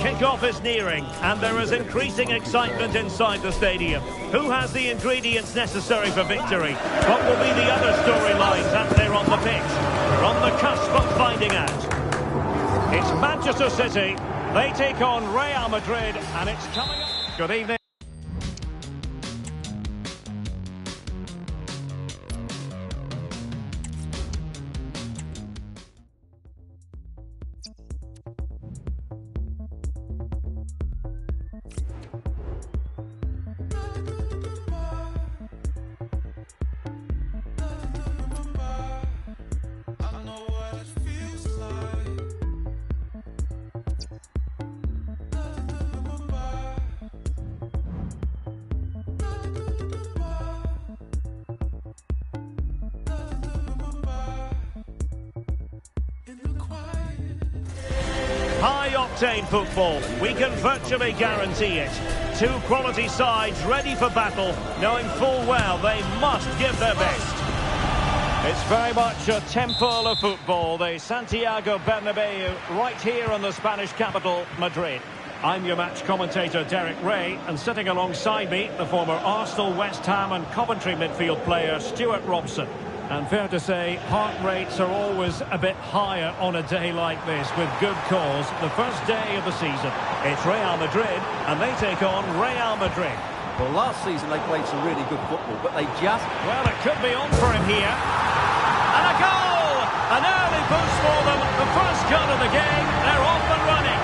Kick-off is nearing, and there is increasing excitement inside the stadium. Who has the ingredients necessary for victory? What will be the other storylines as they're on the pitch? We're on the cusp of finding out. It's Manchester City. They take on Real Madrid, and it's coming up. Good evening. High-octane football, we can virtually guarantee it. Two quality sides ready for battle, knowing full well they must give their best. It's very much a temple of football, the Santiago Bernabeu, right here in the Spanish capital, Madrid. I'm your match commentator, Derek Ray, and sitting alongside me, the former Arsenal, West Ham and Coventry midfield player, Stuart Robson. And fair to say, heart rates are always a bit higher on a day like this, with good cause. The first day of the season. It's Real Madrid, and they take on Real Madrid. Well, last season they played some really good football, but they just... Well, it could be on for him here. And a goal! An early boost for them. The first gun of the game. They're off and running.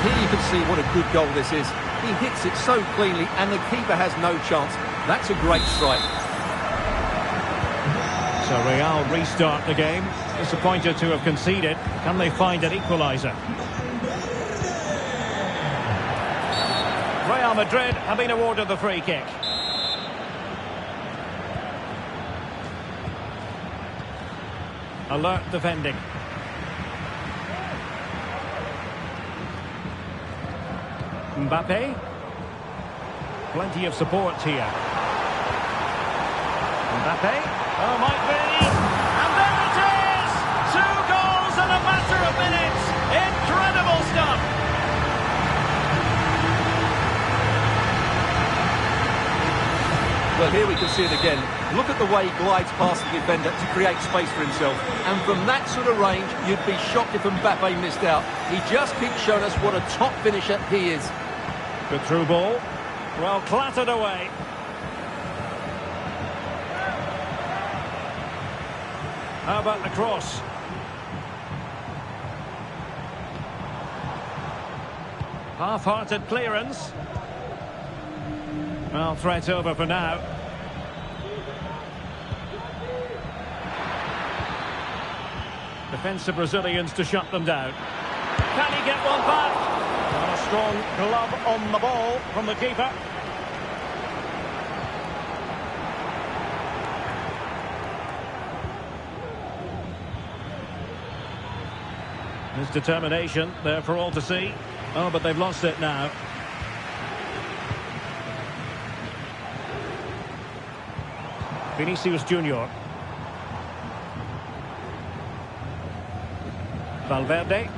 Here you can see what a good goal this is. He hits it so cleanly and the keeper has no chance. That's a great strike. So Real restart the game. Disappointed to have conceded. Can they find an equaliser? Real Madrid have been awarded the free kick. Alert defending. Mbappe. Plenty of support here. Mbappe. Oh, might be. And there it is! 2 goals in a matter of minutes. Incredible stuff. Well, here we can see it again. Look at the way he glides past the defender to create space for himself. And from that sort of range, you'd be shocked if Mbappe missed out. He just keeps showing us what a top finisher he is. Good through ball. Well, clattered away. How about the cross? Half-hearted clearance. Well, threat over for now. Defensive Brazilians to shut them down. Can he get one back? A strong glove on the ball from the keeper. His determination there for all to see. Oh, but they've lost it now. Vinicius Junior. Valverde.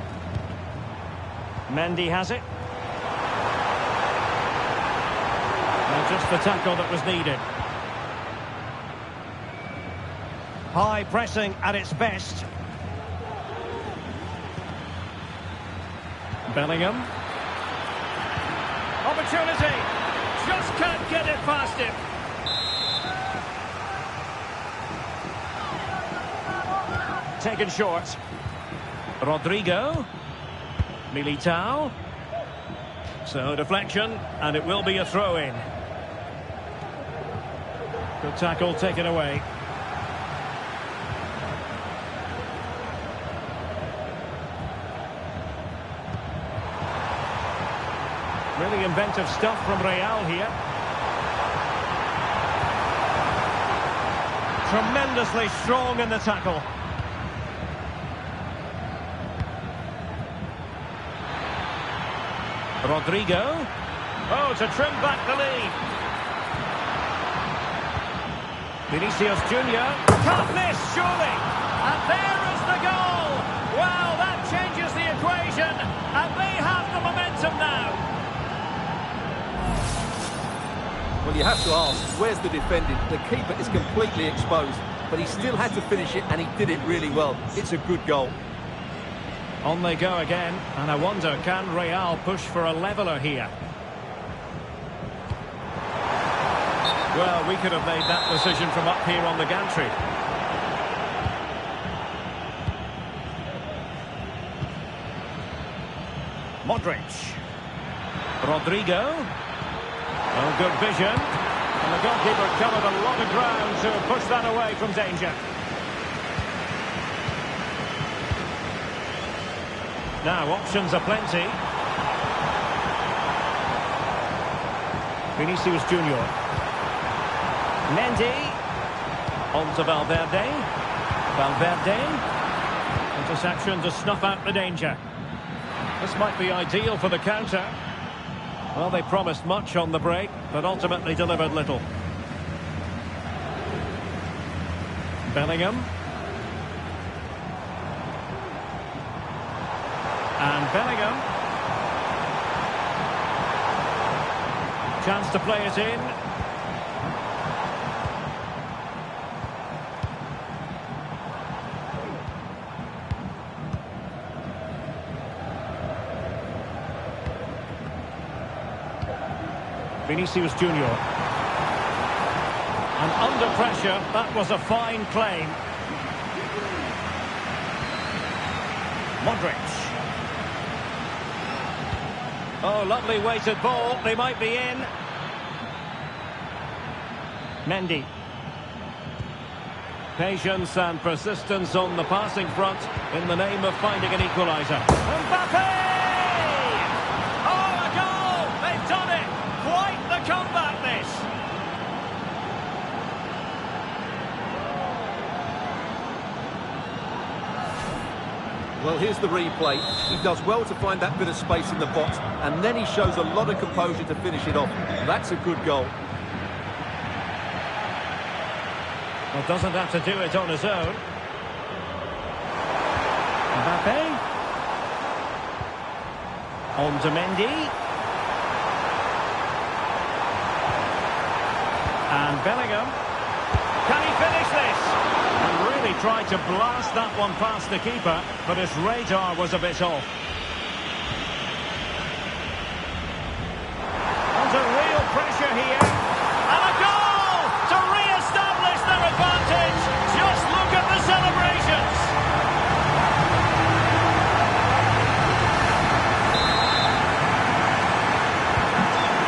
Mendy has it. And just the tackle that was needed. High pressing at its best. Bellingham. Opportunity. Just can't get it past him. Taken short. Rodrigo. Militao. So deflection, and it will be a throw-in. Good tackle taken away. Really inventive stuff from Real here. Tremendously strong in the tackle. Rodrigo. Oh, to trim back the lead. Vinicius Junior. Can't miss, surely. And there is the goal. Wow, that changes the equation. And they have the momentum now. Well, you have to ask, where's the defending? The keeper is completely exposed, but he still had to finish it, and he did it really well. It's a good goal. On they go again, and I wonder, can Real push for a leveller here? Well, we could have made that decision from up here on the gantry. Modric. Rodrigo. Oh, good vision. And the goalkeeper covered a lot of ground to push that away from danger. Now, options are plenty. Vinicius Junior. Mendy. On to Valverde. Valverde. Interception to snuff out the danger. This might be ideal for the counter. Well, they promised much on the break, but ultimately delivered little. Bellingham. And Bellingham. Chance to play it in. Vinicius Junior. And under pressure, that was a fine claim. Modric. Oh, lovely weighted ball. They might be in. Mendy. Patience and persistence on the passing front in the name of finding an equaliser. Mbappe! Oh, a goal! They've done it! Quite the comeback, this! Well, here's the replay. He does well to find that bit of space in the box, and then he shows a lot of composure to finish it off. That's a good goal. Well, doesn't have to do it on his own. Mbappe. On to Mendy. And Bellingham. Can he finish this? And really tried to blast that one past the keeper, but his radar was a bit off. Under real pressure here. And a goal to re-establish their advantage. Just look at the celebrations.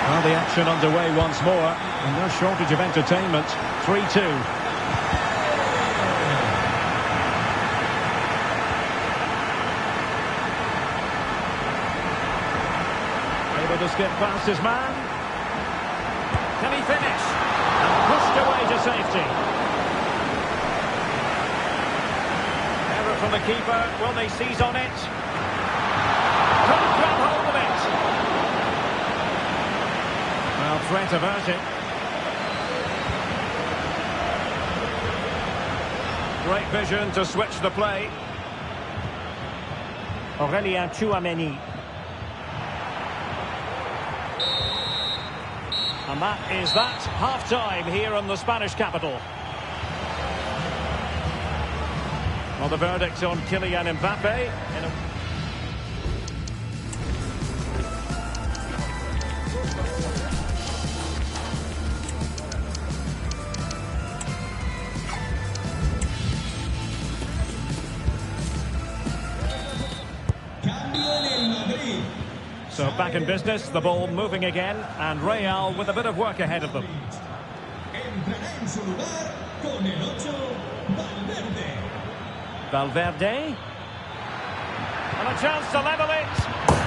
Well, the action underway once more, and no shortage of entertainment. 3-2. Able to skip past his man. Can he finish? And pushed away to safety. Error from the keeper. Will they seize on it? Couldn't grab hold of it. Well, threat averted. Great vision to switch the play. Aurélien Tchouaméni. And that is that. Half-time here in the Spanish capital. Well, the verdict on Kylian Mbappe. So back in business, the ball moving again, and Real with a bit of work ahead of them. Valverde. And a chance to level it.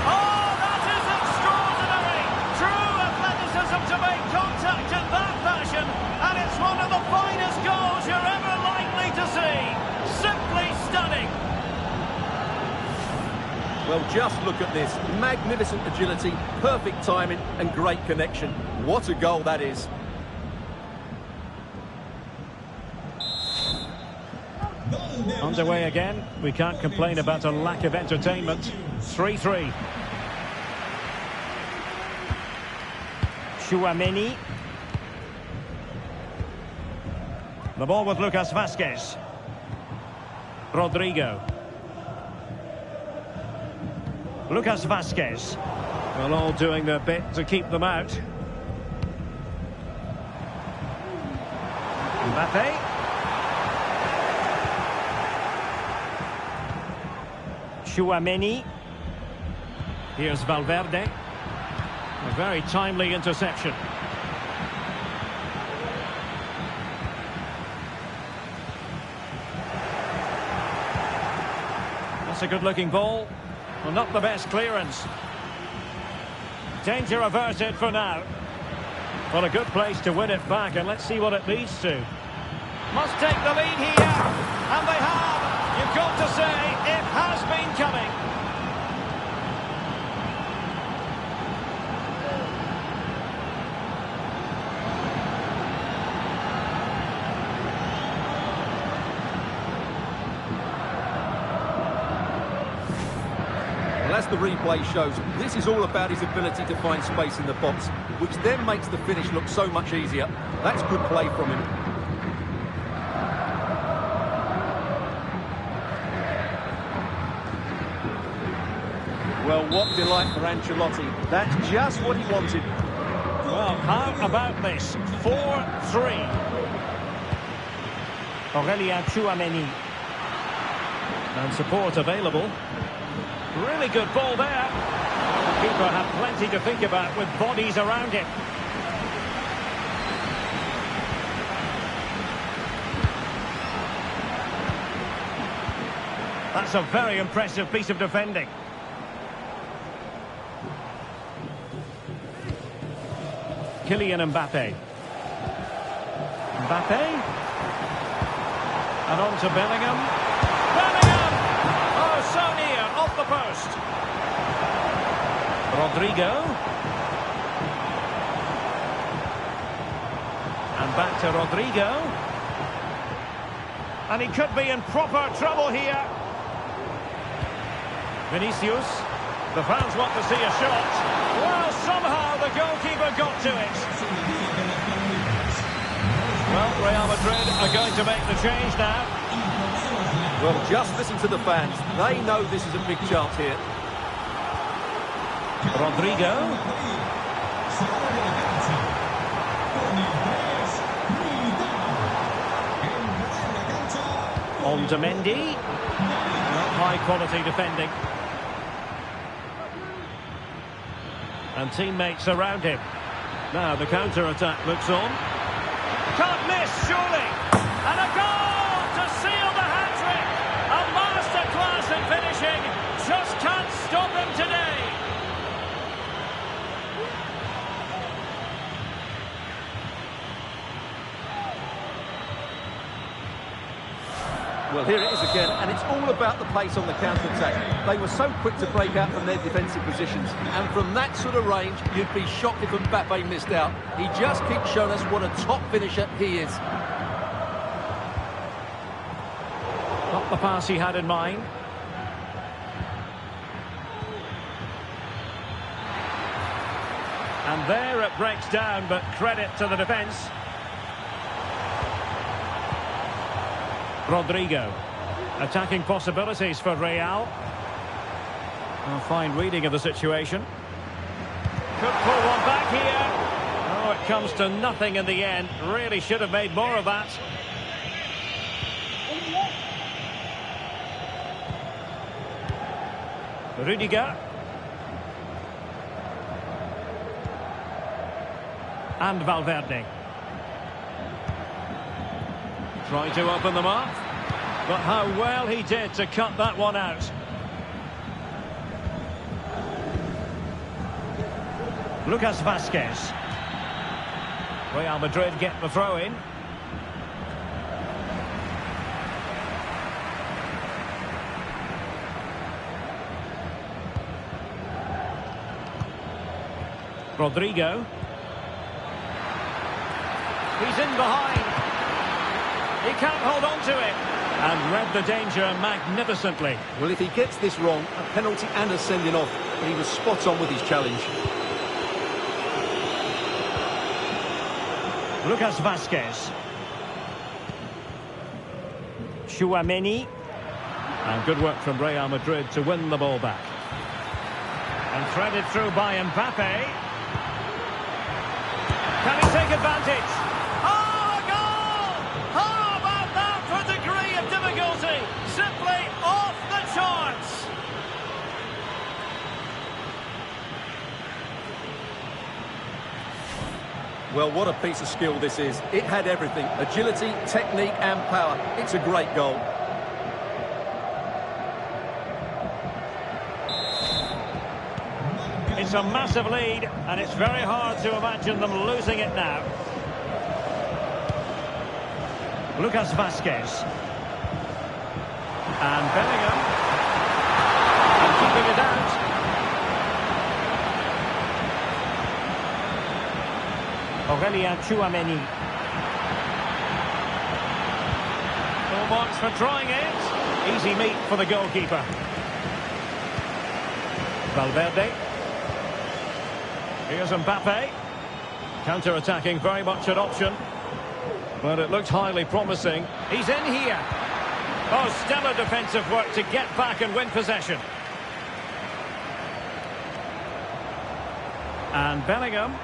Oh, that is extraordinary! True athleticism to make contact in that fashion, and it's one of the finest goals you're ever likely to see. Simply stunning. Well, just look at this. Magnificent agility, perfect timing, and great connection. What a goal that is. Underway again. We can't complain about a lack of entertainment. 3-3. Tchouaméni. The ball with Lucas Vázquez. Rodrigo. Lucas Vázquez. Well, all doing their bit to keep them out. Mbappe. Tchouaméni. Here's Valverde. A very timely interception. That's a good-looking ball. Well, not the best clearance. Danger averted for now. Well, a good place to win it back, and let's see what it leads to. Must take the lead here, and they have. You've got to say, it has been coming. Well, as the replay shows, this is all about his ability to find space in the box, which then makes the finish look so much easier. That's good play from him. Well, what delight for Ancelotti. That's just what he wanted. Well, how about this? 4-3. Aurélien Tchouaméni. And support available. Really good ball there. The keeper had plenty to think about with bodies around him. That's a very impressive piece of defending. Kylian Mbappe. Mbappe. And on to Bellingham. Bellingham! Oh, so near, off the post. Rodrigo. And back to Rodrigo. And he could be in proper trouble here. Vinicius. The fans want to see a shot. Well, somehow the goalkeeper got to it. Well, Real Madrid are going to make the change now. Well, just listen to the fans. They know this is a big chance here. Rodrigo. On to Mendy. High quality defending. And teammates around him. Now the counter-attack looks on. Can't miss, surely. And a goal to seal the hat-trick. A masterclass in finishing. Just can't stop him today. Well, here it is again, and it's all about the pace on the counter-attack. They were so quick to break out from their defensive positions, and from that sort of range, you'd be shocked if Mbappe missed out. He just keeps showing us what a top finisher he is. Not the pass he had in mind. And there it breaks down, but credit to the defence. Rodrigo. Attacking possibilities for Real. A fine reading of the situation. Could pull one back here. Oh, it comes to nothing in the end. Really should have made more of that. Rudiger. And Valverde. Trying to open them up. But how well he did to cut that one out. Lucas Vazquez. Real Madrid get the throw in. Rodrigo. He's in behind. He can't hold on to it. And read the danger magnificently. Well, if he gets this wrong, a penalty and a sending off. But he was spot on with his challenge. Lucas Vazquez. Tchouaméni. And good work from Real Madrid to win the ball back. And threaded through by Mbappe. Can he take advantage? Oh, a goal! How about that for a degree of difficulty? Simply off the charts. Well, what a piece of skill this is. It had everything. Agility, technique and power. It's a great goal. It's a massive lead, and it's very hard to imagine them losing it now. Lucas Vazquez. And Bellingham. And keeping it out. Aurelien Tchouaméni. No marks for trying it. Easy meat for the goalkeeper. Valverde. Here's Mbappe. Counter-attacking, very much an option. But it looks highly promising. He's in here. Oh, stellar defensive work to get back and win possession. And Bellingham.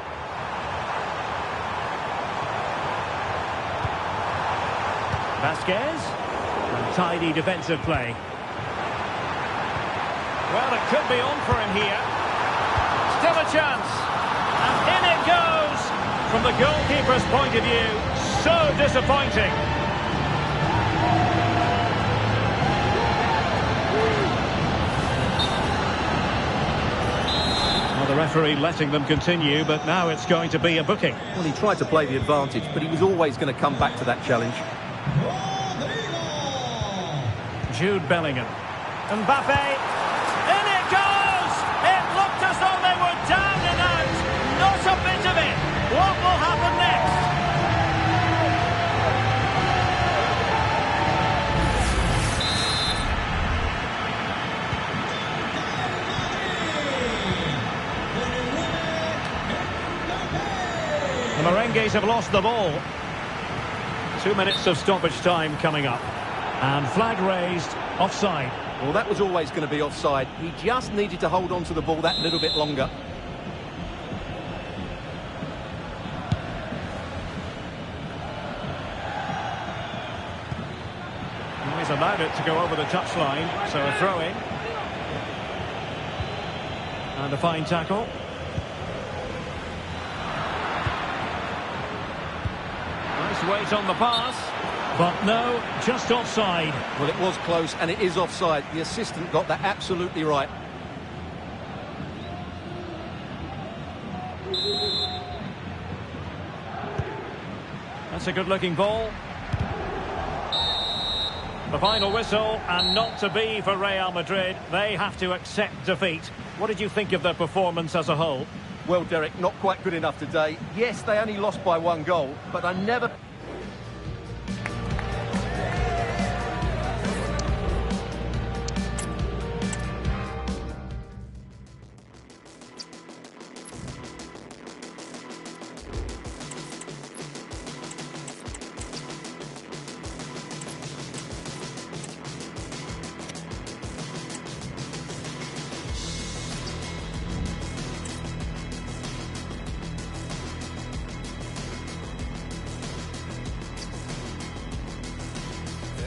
Vazquez. And tidy defensive play. Well, it could be on for him here. Still a chance. And in it goes! From the goalkeeper's point of view, so disappointing. Well, the referee letting them continue, but now it's going to be a booking. Well, he tried to play the advantage, but he was always going to come back to that challenge. Jude Bellingham. Mbappe. In it goes! It looked as though they were down and out. Not a bit of it. What will happen next? The Merengues have lost the ball. 2 minutes of stoppage time coming up. And flag raised, offside. Well, that was always going to be offside. He just needed to hold on to the ball that little bit longer. He's allowed it to go over the touchline, so a throw-in. And a fine tackle. Nice weight on the pass. But no, just offside. Well, it was close, and it is offside. The assistant got that absolutely right. That's a good-looking ball. The final whistle, and not to be for Real Madrid. They have to accept defeat. What did you think of their performance as a whole? Well, Derek, not quite good enough today. Yes, they only lost by 1 goal, but I never...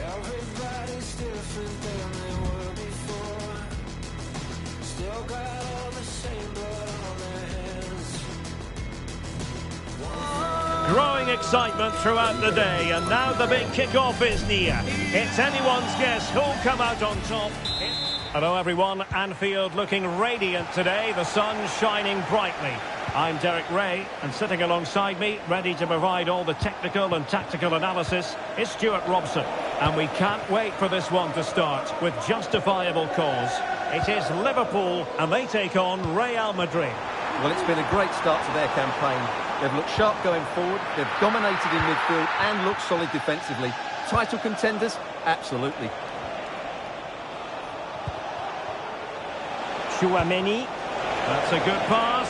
Everybody's different than they were before. Still got all the same blood on their hands. Growing excitement throughout the day, and now the big kick-off is near. It's anyone's guess who'll come out on top. Hello everyone, Anfield looking radiant today, the sun shining brightly. I'm Derek Ray, and sitting alongside me, ready to provide all the technical and tactical analysis, is Stuart Robson. And we can't wait for this one to start, with justifiable cause. It is Liverpool, and they take on Real Madrid. Well, it's been a great start to their campaign. They've looked sharp going forward, they've dominated in midfield and looked solid defensively. Title contenders? Absolutely. Chouameni. That's a good pass.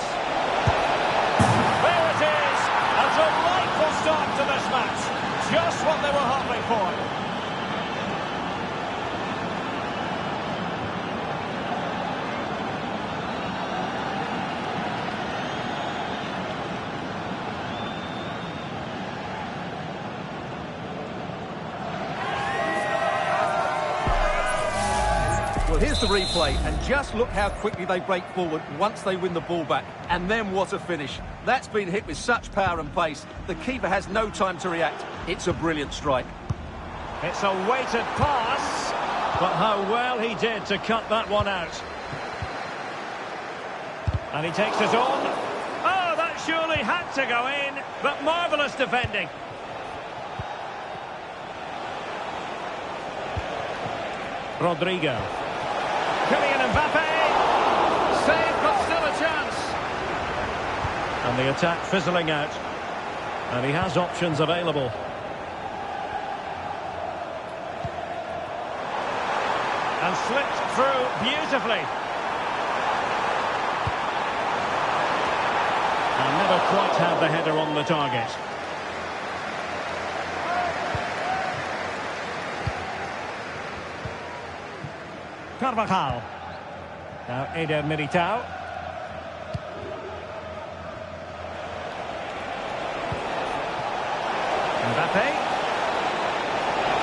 There it is! A delightful start to this match. Just what they were hoping for. Well, here's the replay, and just look how quickly they break forward once they win the ball back. And then what a finish. That's been hit with such power and pace. The keeper has no time to react. It's a brilliant strike. It's a weighted pass, but how well he did to cut that one out. And he takes it on. Oh, that surely had to go in, but marvellous defending. Rodrigo. Kylian Mbappe. Save, but still a chance. And the attack fizzling out. And he has options available. And slipped through beautifully. And never quite had the header on the target. Carvajal. Now Eder Militao. Mbappe.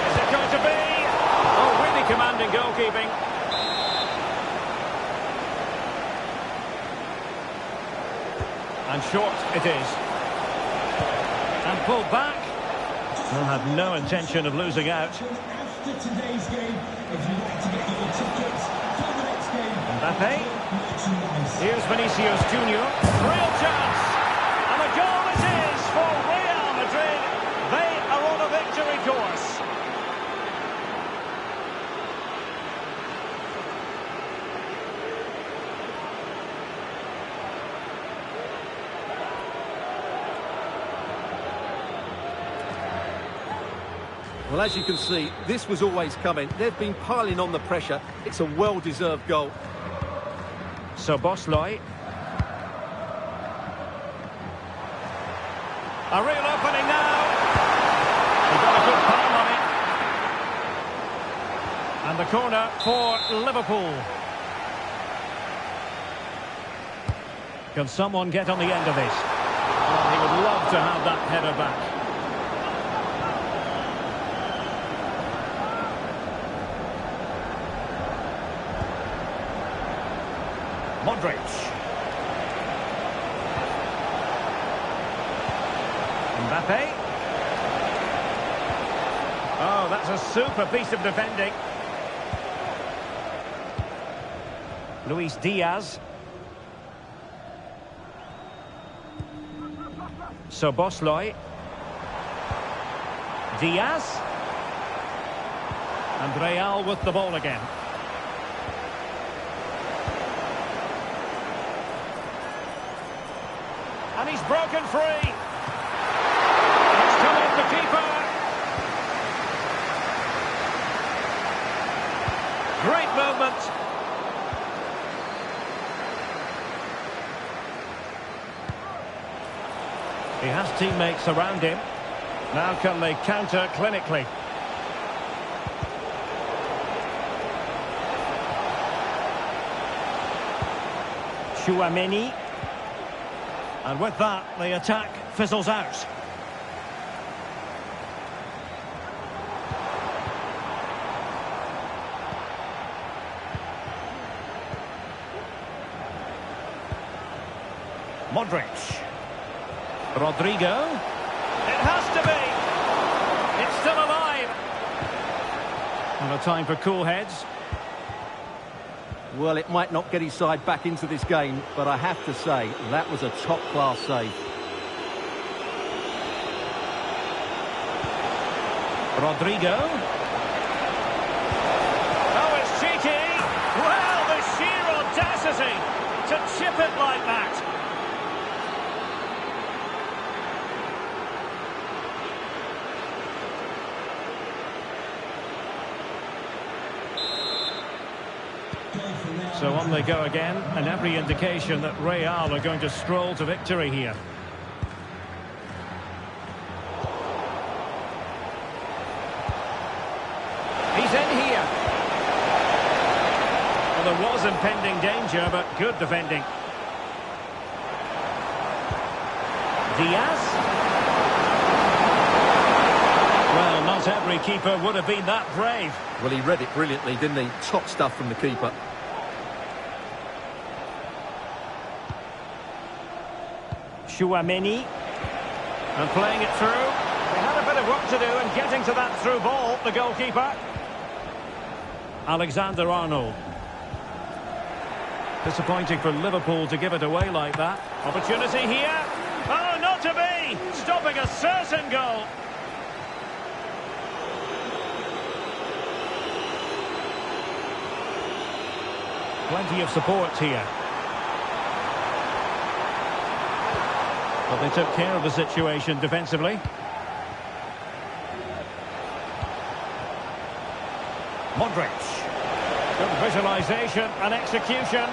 Is it going to be? Oh, really commanding goalkeeping. And short it is. And pulled back. They'll have no intention of losing out. After today's game, if you'd like to get your tickets for the next game, Mbappe. Here's Vinicius Junior. Real chance. And a goal it is for Real Madrid. They are on a victory course. Well, as you can see, this was always coming. They've been piling on the pressure. It's a well-deserved goal. Szoboszlai. A real opening now. He got a good palm on it. And the corner for Liverpool. Can someone get on the end of this? Oh, he would love to have that header back. Modric. Mbappe. Oh, that's a super piece of defending. Luis Diaz. Szoboszlai. Diaz. And Real with the ball again. And he's broken free. It's come off the keeper. Great movement. He has teammates around him. Now can they counter clinically? Chouameni. And with that, the attack fizzles out. Modric. Rodrigo. It has to be. It's still alive. And a time for cool heads. Well, it might not get his side back into this game, but I have to say, that was a top-class save. Rodrigo. Oh, it's cheeky. Well, the sheer audacity to chip it like that. So on they go again, and every indication that Real are going to stroll to victory here. He's in here. Well, there was impending danger, but good defending. Diaz. Well, not every keeper would have been that brave. Well, he read it brilliantly, didn't he? Top stuff from the keeper. Chouameni. And playing it through. They had a bit of work to do in getting to that through ball, the goalkeeper. Alexander-Arnold. Disappointing for Liverpool to give it away like that. Opportunity here. Oh, not to be! Stopping a certain goal. Plenty of support here. But they took care of the situation defensively. Modric. Good visualisation and execution.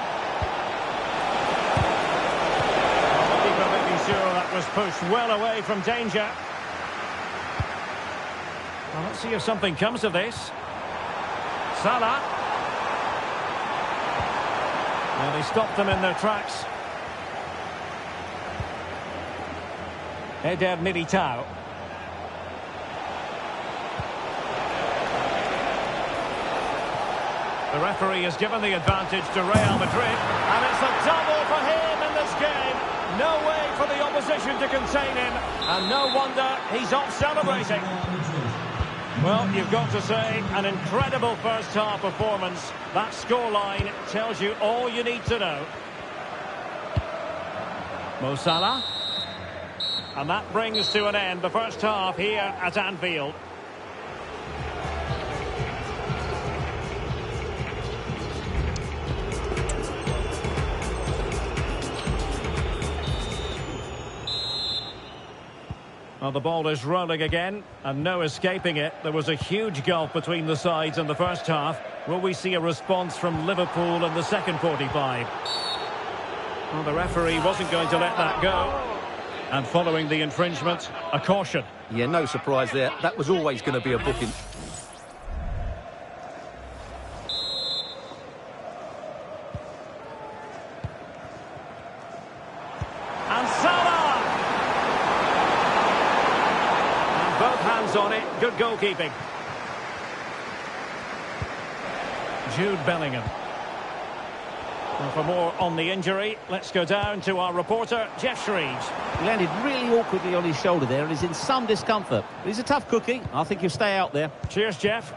The keeper making sure that was pushed well away from danger. Well, let's see if something comes of this. Salah. Well, they stopped them in their tracks. Eder Militao. The referee has given the advantage to Real Madrid, and it's a double for him in this game. No way for the opposition to contain him, and no wonder he's off celebrating. Well, you've got to say, an incredible first-half performance. That scoreline tells you all you need to know. Mo Salah. And that brings to an end the first half here at Anfield. Well, the ball is rolling again, and no escaping it. There was a huge gulf between the sides in the first half. Will we see a response from Liverpool in the second 45? Well, the referee wasn't going to let that go. And following the infringement, a caution. Yeah, no surprise there. That was always going to be a booking. And Salah! And both hands on it. Good goalkeeping. Jude Bellingham. And for more on the injury, let's go down to our reporter, Jeff Shreves. He landed really awkwardly on his shoulder there and is in some discomfort. He's a tough cookie. I think he'll stay out there. Cheers, Jeff.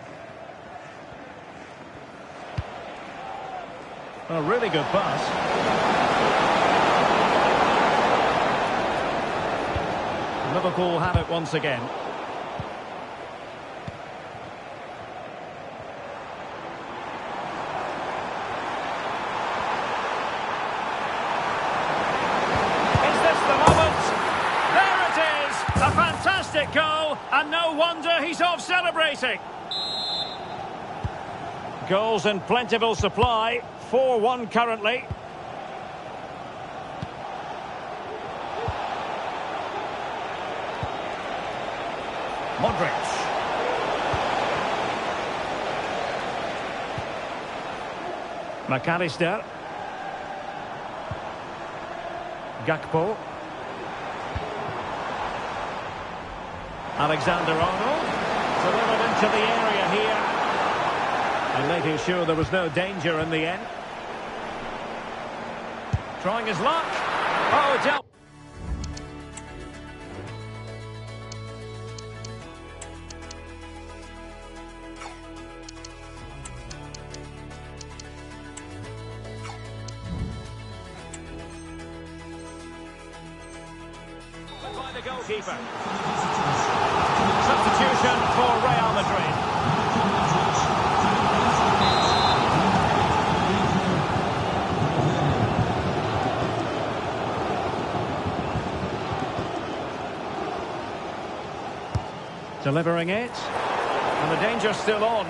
A really good pass. Liverpool have it once again. A fantastic goal, and no wonder he's off celebrating. Goals in plentiful supply, 4-1 currently. Modric. McAllister. Gakpo. Alexander-Arnold delivered into the area here and making sure there was no danger in the end. Trying his luck. Oh, it's out. the goalkeeper. Substitution for Real Madrid. Delivering it. And the danger's still on.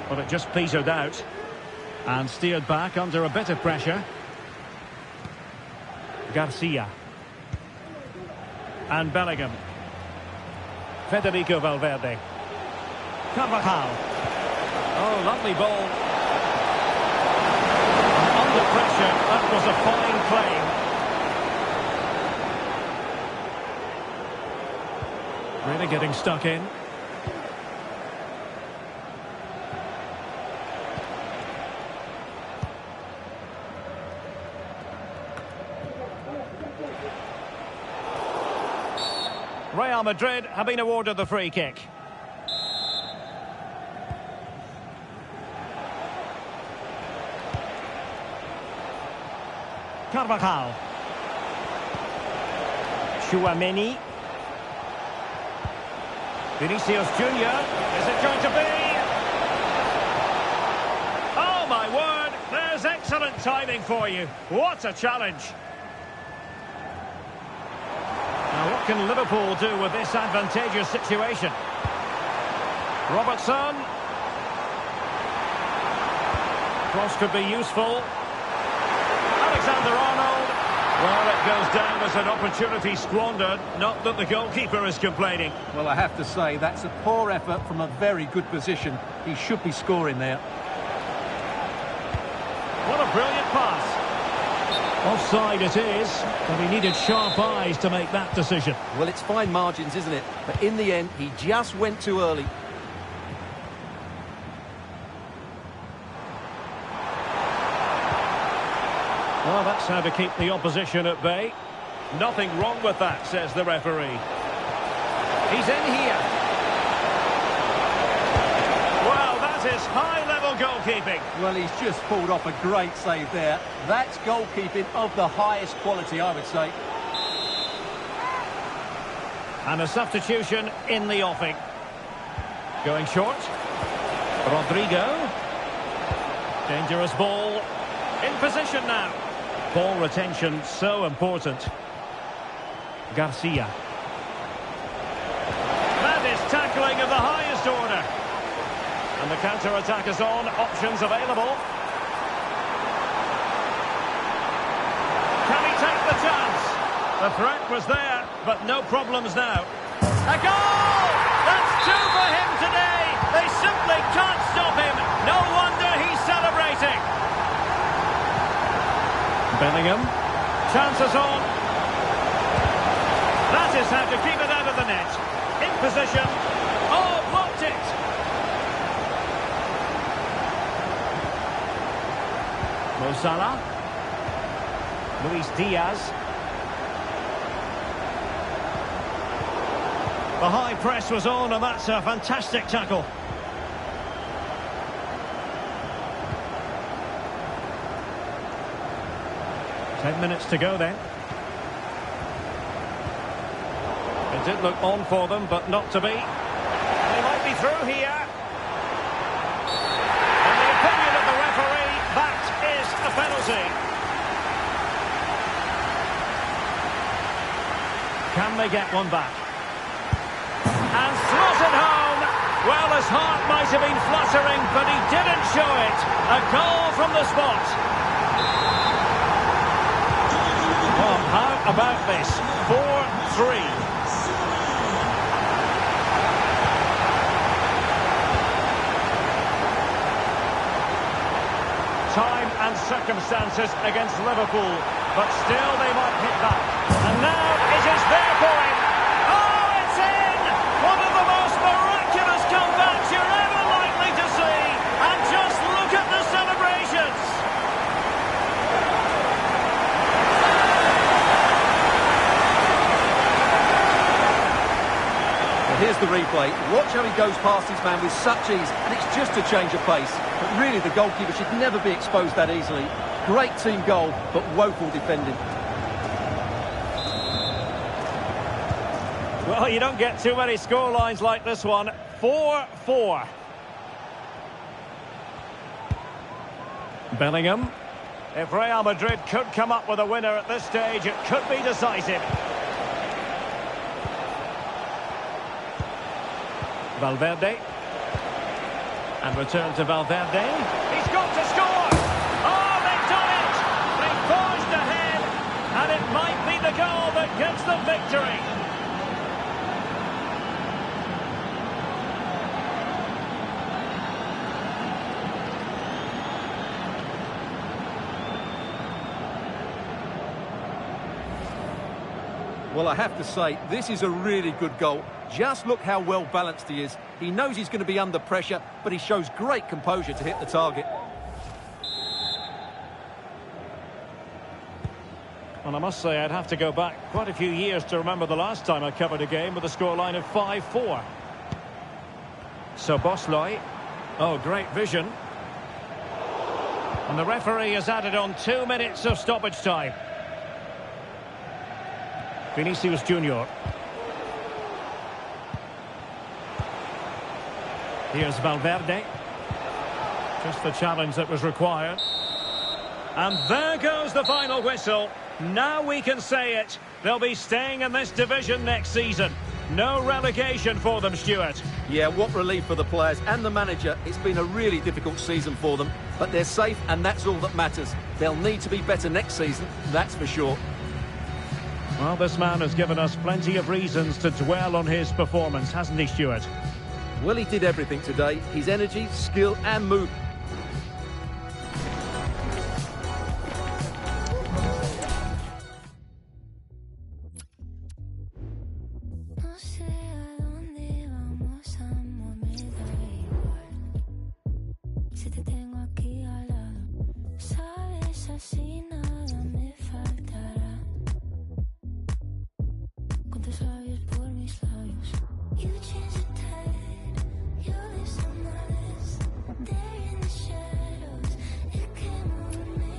But it just petered out. And steered back under a bit of pressure. Garcia. And Bellingham. Federico Valverde. Carvajal. Oh, lovely ball. And under pressure, that was a fine claim. Really getting stuck in. Real Madrid have been awarded the free kick. Carvajal. Tchouaméni. Vinicius Junior. Is it going to be? Oh my word! There's excellent timing for you. What a challenge! Now what can Liverpool do with this advantageous situation? Robertson. Cross could be useful. Alexander-Arnold. Well, it goes down as an opportunity squandered. Not that the goalkeeper is complaining. Well, I have to say, that's a poor effort from a very good position. He should be scoring there. What a brilliant pass. Offside it is, but he needed sharp eyes to make that decision. Well, it's fine margins, isn't it? But in the end, he just went too early. Well, that's how to keep the opposition at bay. Nothing wrong with that, says the referee. He's in here. Well, that is high-level goalkeeping. Well, he's just pulled off a great save there. That's goalkeeping of the highest quality, I would say. And a substitution in the offing. Going short. Rodrigo. Dangerous ball. In position now. Ball retention so important. Garcia. That is tackling of the highest order. And the counter-attack is on. Options available. Can he take the chance? The threat was there, but no problems now. A goal! That's two for him today. They simply can't stop him. No wonder he's celebrating. Bellingham. Chances on. That is how to keep it out of the net. In position. Oh, blocked it. Mo Salah. Luis Diaz. The high press was on, and that's a fantastic tackle. Ten minutes to go then. It did look on for them, but not to be. They might be through here. In the opinion of the referee, that is a penalty. Can they get one back? And slotted home. Well, his heart might have been fluttering, but he didn't show it. A goal from the spot. Oh, how about this? 4-3. Time and circumstances against Liverpool, but still they might hit back. And now it is their point. Oh, it's in! One of the most miraculous comebacks you're ever likely to see. And just look at the celebrations. Here's the replay. Watch how he goes past his man with such ease, and it's just a change of pace. But really, the goalkeeper should never be exposed that easily. Great team goal, but woeful defending. Well, you don't get too many scorelines like this one. 4-4. Bellingham. If Real Madrid could come up with a winner at this stage, it could be decisive. Valverde. And return to Valverde. He's got to score! Oh, they've done it! They forged ahead, and it might be the goal that gives them victory. Well, I have to say, this is a really good goal. Just look how well balanced he is. He knows he's going to be under pressure, but he shows great composure to hit the target. Well, I must say, I'd have to go back quite a few years to remember the last time I covered a game with a scoreline of 5-4. So Bosley. Oh, great vision. And the referee has added on 2 minutes of stoppage time. Vinicius Junior. Here's Valverde. Just the challenge that was required. And there goes the final whistle. Now we can say it. They'll be staying in this division next season. No relegation for them, Stuart. Yeah, what relief for the players and the manager. It's been a really difficult season for them, but they're safe and that's all that matters. They'll need to be better next season, that's for sure. Well, this man has given us plenty of reasons to dwell on his performance, hasn't he, Stuart? Well, he did everything today. His energy, skill and movement. No sé a dónde vamos, amor, me da igual. Si te tengo aquí al lado, sabes, así nada me faltará. Con tus labios por mis labios. You change the tide, you leave some others there in the shadows. It came over me.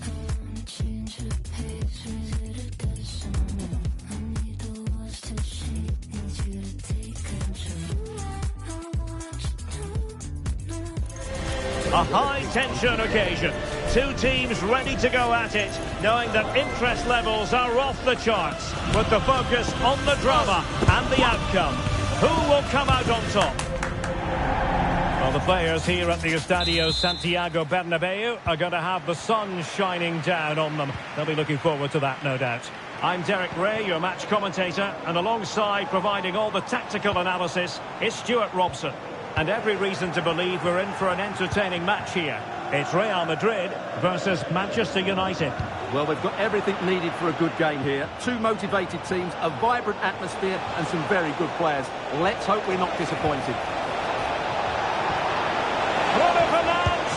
I wanna change the pace, raise it a decimal. I need the walls to shake, need you to take control. I want you to know. A high-tension occasion. Two teams ready to go at it, knowing that interest levels are off the charts, with the focus on the drama and the outcome. Who will come out on top? Well, the players here at the Estadio Santiago Bernabeu are going to have the sun shining down on them. They'll be looking forward to that, no doubt. I'm Derek Ray, your match commentator, and alongside providing all the tactical analysis is Stuart Robson. And every reason to believe we're in for an entertaining match here. It's Real Madrid versus Manchester United. Well, they've got everything needed for a good game here. Two motivated teams, a vibrant atmosphere and some very good players. Let's hope we're not disappointed. Bruno Fernandes!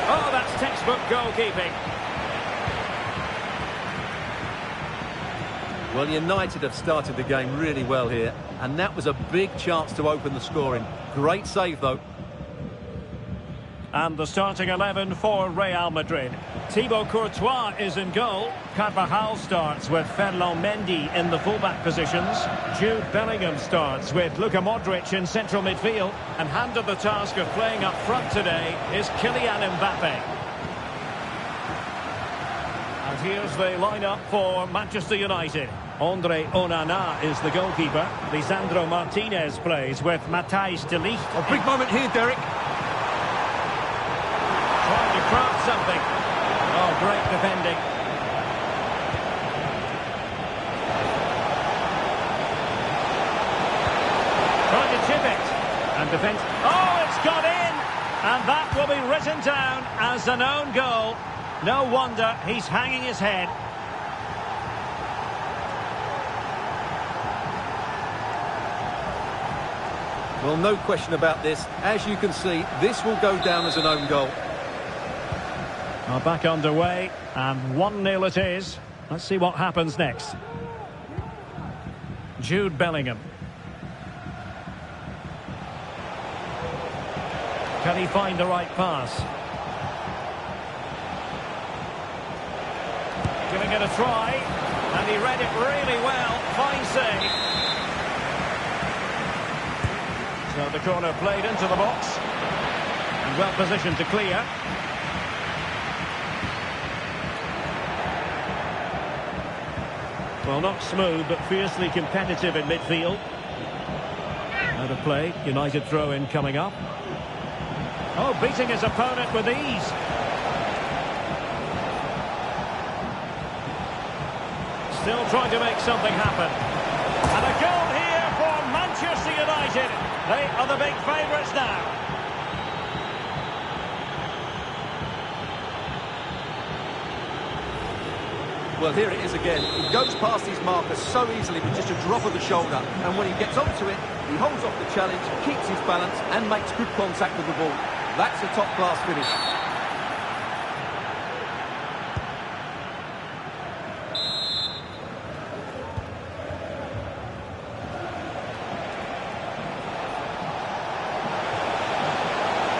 Oh, that's textbook goalkeeping. Well, United have started the game really well here, and that was a big chance to open the scoring. Great save, though. And the starting 11 for Real Madrid. Thibaut Courtois is in goal. Carvajal starts with Ferland Mendy in the fullback positions. Jude Bellingham starts with Luka Modric in central midfield. And handed the task of playing up front today is Kylian Mbappe. And here's the lineup for Manchester United. Andre Onana is the goalkeeper. Lisandro Martinez plays with Matthijs de Ligt. A big moment here, Derek. Trying to craft something. Oh, great defending. Trying to chip it. And defence. Oh, it's got in! And that will be written down as an own goal. No wonder he's hanging his head. Well, no question about this. As you can see, this will go down as an own goal. Well, back underway, and 1-0 it is. Let's see what happens next. Jude Bellingham. Can he find the right pass? Giving it a try, and he read it really well. Fine save. So the corner played into the box. And well positioned to clear. Well, not smooth, but fiercely competitive in midfield. Out of play, United throw-in coming up. Oh, beating his opponent with ease. Still trying to make something happen. And a goal here for Manchester United. They are the big favourites now. Well, here it is again. He goes past his marker so easily with just a drop of the shoulder. And when he gets onto it, he holds off the challenge, keeps his balance and makes good contact with the ball. That's a top-class finish.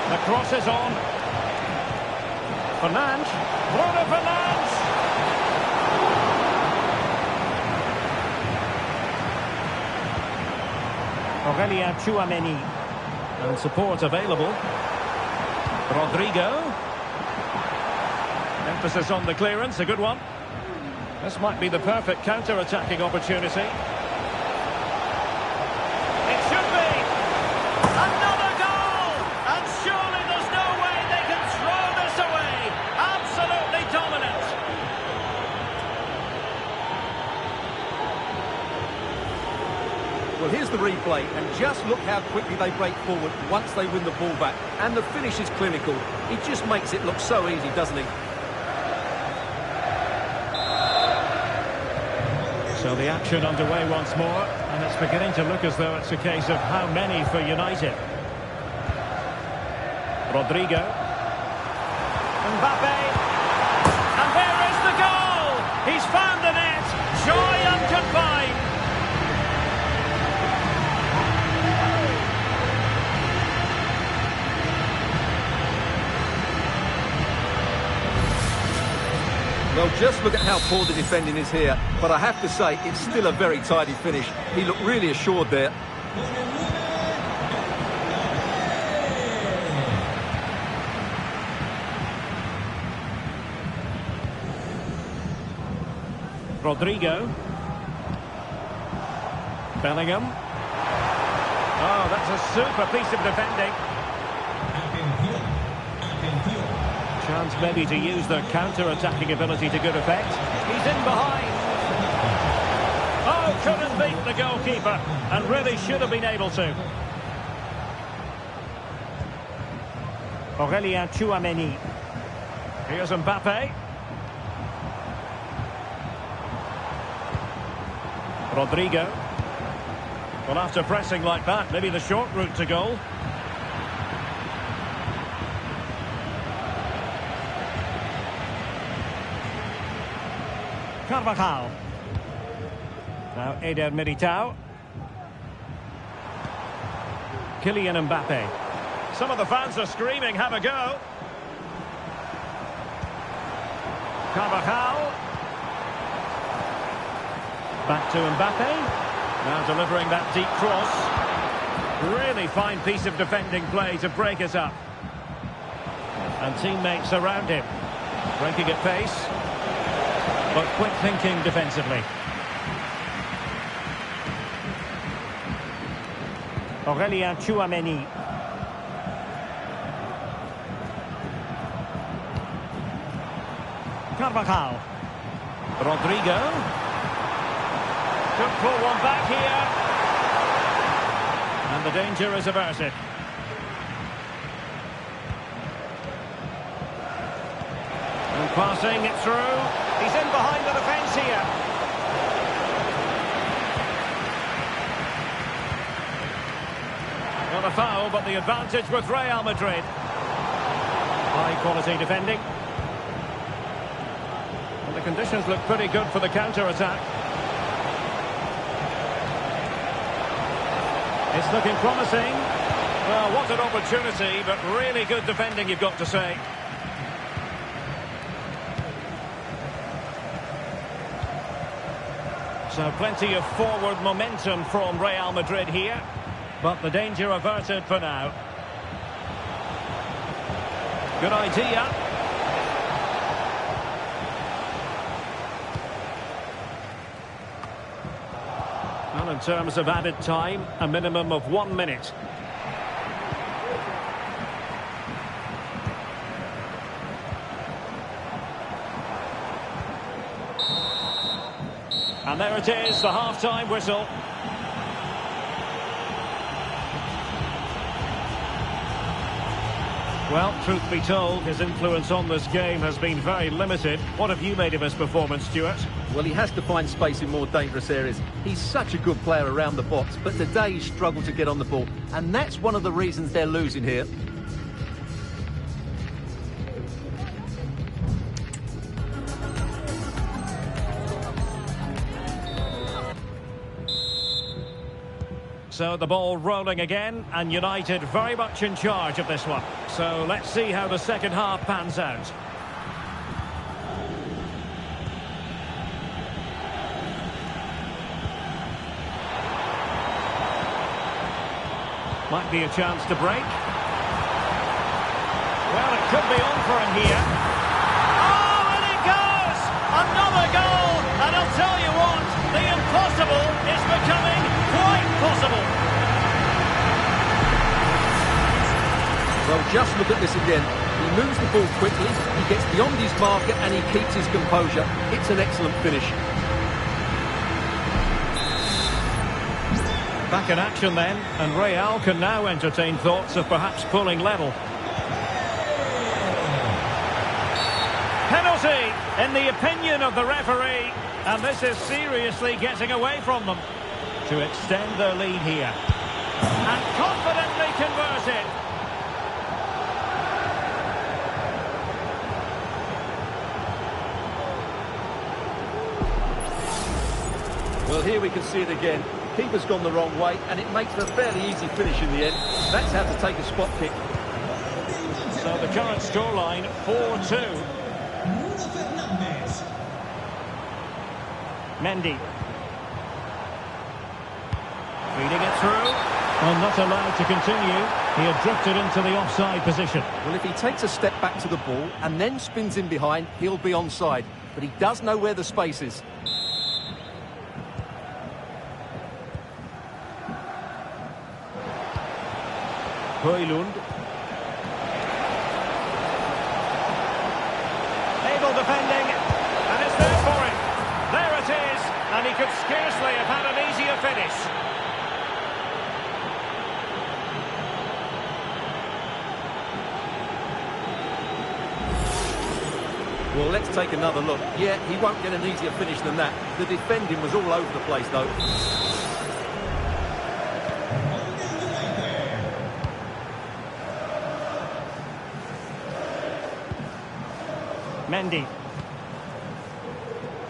The cross is on. Fernandes. Bruno Fernandes. Aurelien Tchouameni. And support available. Rodrigo. Emphasis on the clearance, a good one. This might be the perfect counter-attacking opportunity. It should be! Another goal! And surely there's no way they can throw this away! Absolutely dominant! Well, here's the replay, and just look how quickly they break forward once they win the ball back. And the finish is clinical. He just makes it look so easy, doesn't he? So the action underway once more, and it's beginning to look as though it's a case of how many for United. Rodrigo. Mbappe. And there is the goal! He's found the net! Joy unconfined! Well, just look at how poor the defending is here. But I have to say, it's still a very tidy finish. He looked really assured there. Rodrigo. Bellingham. Oh, that's a super piece of defending. Chance maybe to use their counter-attacking ability to good effect. He's in behind. Oh, couldn't beat the goalkeeper, and really should have been able to. Aurelien Tchouameni. Here's Mbappe. Rodrigo. Well, after pressing like that, maybe the short route to goal. Carvajal. Now Eder Militao. Kylian Mbappe. Some of the fans are screaming, have a go. Carvajal. Back to Mbappe. Now delivering that deep cross. Really fine piece of defending play to break us up. And teammates around him. Breaking at pace. But quick thinking defensively. Aurelien Tchouameni. Carvajal. Rodrigo. Could pull one back here. And the danger is averted. And passing it through. He's in behind the defence here. Not a foul, but the advantage with Real Madrid. High quality defending. And the conditions look pretty good for the counter-attack. It's looking promising. Well, what an opportunity, but really good defending, you've got to say. So plenty of forward momentum from Real Madrid here. But the danger averted for now. Good idea. Well, in terms of added time, a minimum of 1 minute. And there it is, the half-time whistle. Well, truth be told, his influence on this game has been very limited. What have you made of his performance, Stuart? Well, he has to find space in more dangerous areas. He's such a good player around the box, but today he struggled to get on the ball. And that's one of the reasons they're losing here. So the ball rolling again, and United very much in charge of this one. So let's see how the second half pans out. Might be a chance to break. Well, it could be on for him here. Oh, and it goes! Another goal! And I'll tell you what, the impossible is becoming quite possible. Well, just look at this again. He moves the ball quickly, he gets beyond his marker and he keeps his composure. It's an excellent finish. Back in action then, and Real can now entertain thoughts of perhaps pulling level. Penalty, in the opinion of the referee, and this is seriously getting away from them. To extend their lead here. And confidently converted. Well, here we can see it again. Keeper's gone the wrong way, and it makes it a fairly easy finish in the end. That's how to take a spot kick. So the current scoreline, 4-2. Mendy. Feeding it through. Well, not allowed to continue. He had drifted into the offside position. Well, if he takes a step back to the ball and then spins in behind, he'll be onside. But he does know where the space is. Højlund. Able defending, and it's there for him. There it is, and he could scarcely have had an easier finish. Well, let's take another look. Yeah, he won't get an easier finish than that. The defending was all over the place, though. Mendy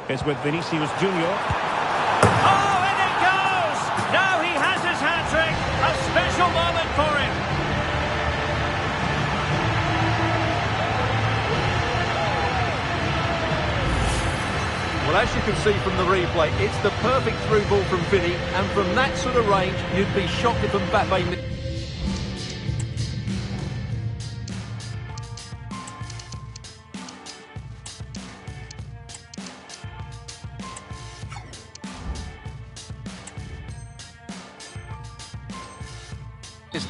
is with Vinicius Junior. Oh, and it goes! Now he has his hat-trick. A special moment for him. Well, as you can see from the replay, it's the perfect through ball from Vinny, and from that sort of range, you'd be shocked if Mbappe...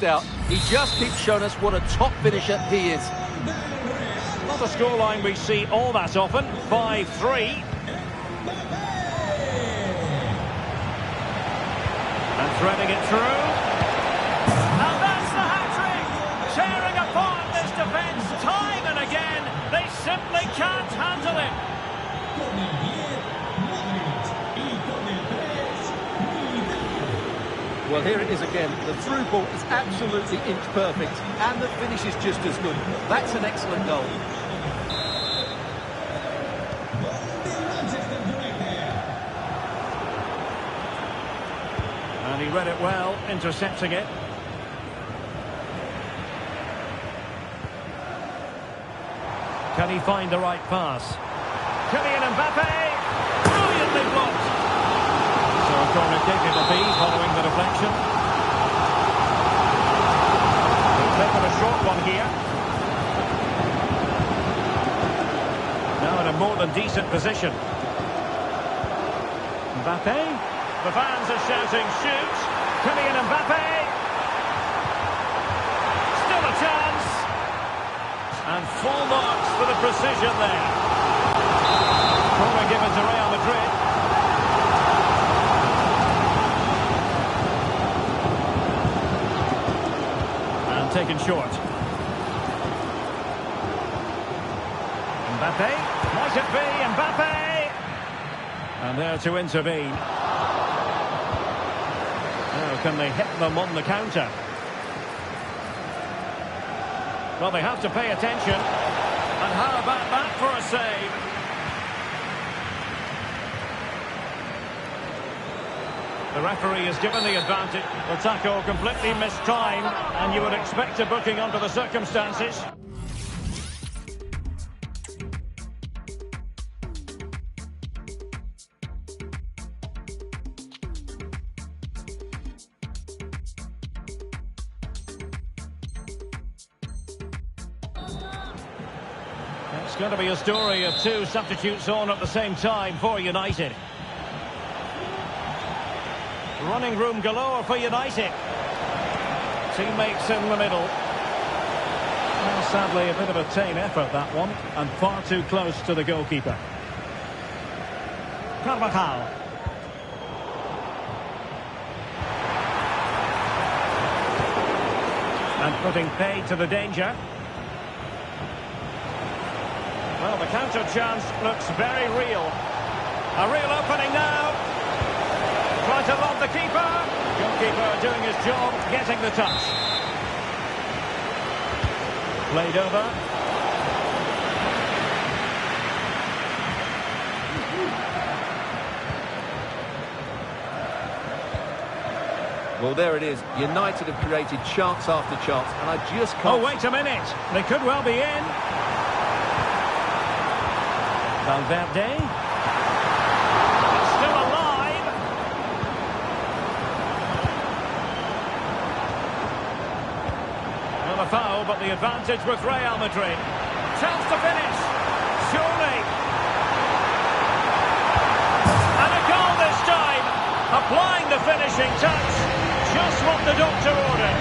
out. He just keeps showing us what a top finisher he is. Not a scoreline we see all that often. 5-3. And threading it through. And that's the hat-trick! Tearing apart this defence time and again. They simply can't handle him. Well, here it is again. The through ball is absolutely inch perfect, and the finish is just as good. That's an excellent goal. And he read it well, intercepting it. Can he find the right pass? Kylian Mbappe! Brilliantly blocked! So a corner kick it'll be following the deflection. here. Now in a more than decent position. Mbappe. The fans are shouting, shoot! Kylian Mbappe! Still a chance! And full marks for the precision there. Corner given to Real Madrid. And taken short. Mbappe. Might it be Mbappe? And there to intervene. Now, can they hit them on the counter? Well, they have to pay attention. And how about that for a save? The referee is given the advantage. The tackle completely mistimed, and you would expect a booking under the circumstances. It's going to be a story of two substitutes on at the same time for United. Running room galore for United. Teammates in the middle. Well, sadly, a bit of a tame effort, that one, and far too close to the goalkeeper. Carvajal. And putting paid to the danger. Well, the counter chance looks very real. A real opening now. Trying to lob the keeper. Goalkeeper doing his job, getting the touch. Played over. Well, there it is. United have created chance after chance, and I just can't... Oh, wait a minute. They could well be in. Valverde. It's still alive. Well, a foul, but the advantage with Real Madrid. Chance to finish. Surely. And a goal this time. Applying the finishing touch. Just what the doctor ordered.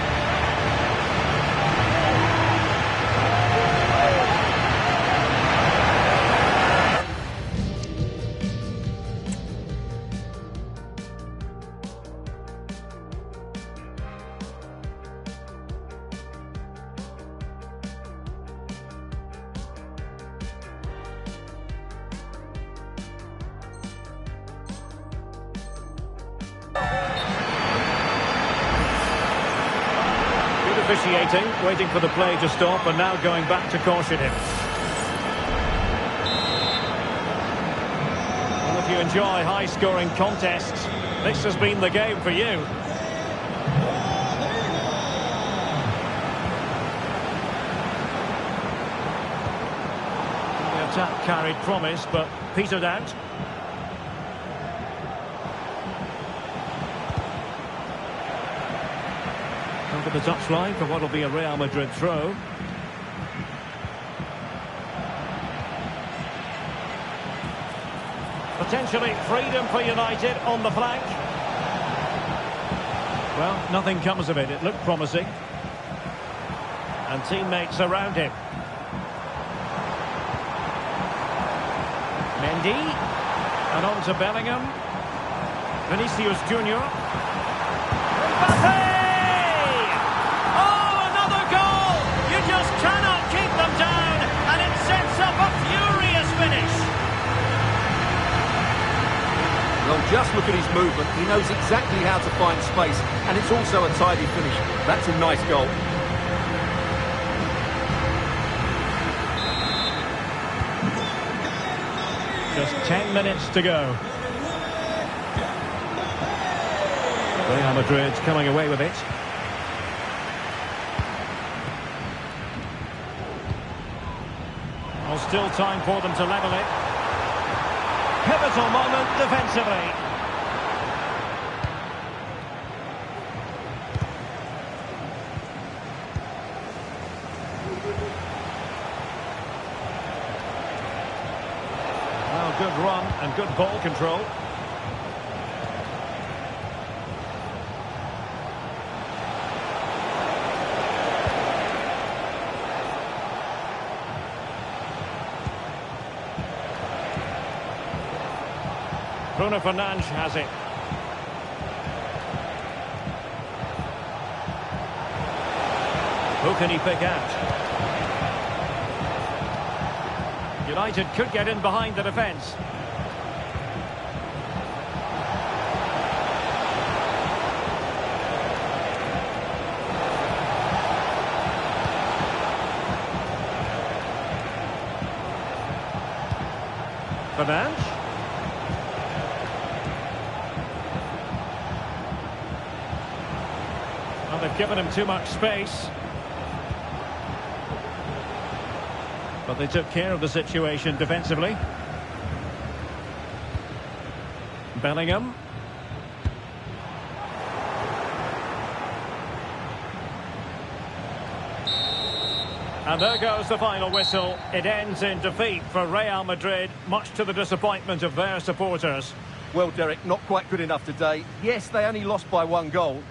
Officiating, waiting for the play to stop, and now going back to caution him. Well, if you enjoy high-scoring contests, this has been the game for you. The attack carried promise, but petered out. Over the touchline for what will be a Real Madrid throw. Potentially freedom for United on the flank. Well, nothing comes of it. It looked promising. And teammates around him. Mendy. And on to Bellingham. Vinicius Junior. Mbappe! Well, just look at his movement. He knows exactly how to find space, and it's also a tidy finish. That's a nice goal. Just 10 minutes to go. Real Madrid coming away with it. Well, still time for them to level it. Pivotal moment defensively. run and good ball control. Bruno Fernandes has it. Who can he pick out? United could get in behind the defence. Fernandes. Well, they've given him too much space. But they took care of the situation defensively. Bellingham. And there goes the final whistle. It ends in defeat for Real Madrid, much to the disappointment of their supporters. Well, Derek, not quite good enough today. Yes, they only lost by 1 goal,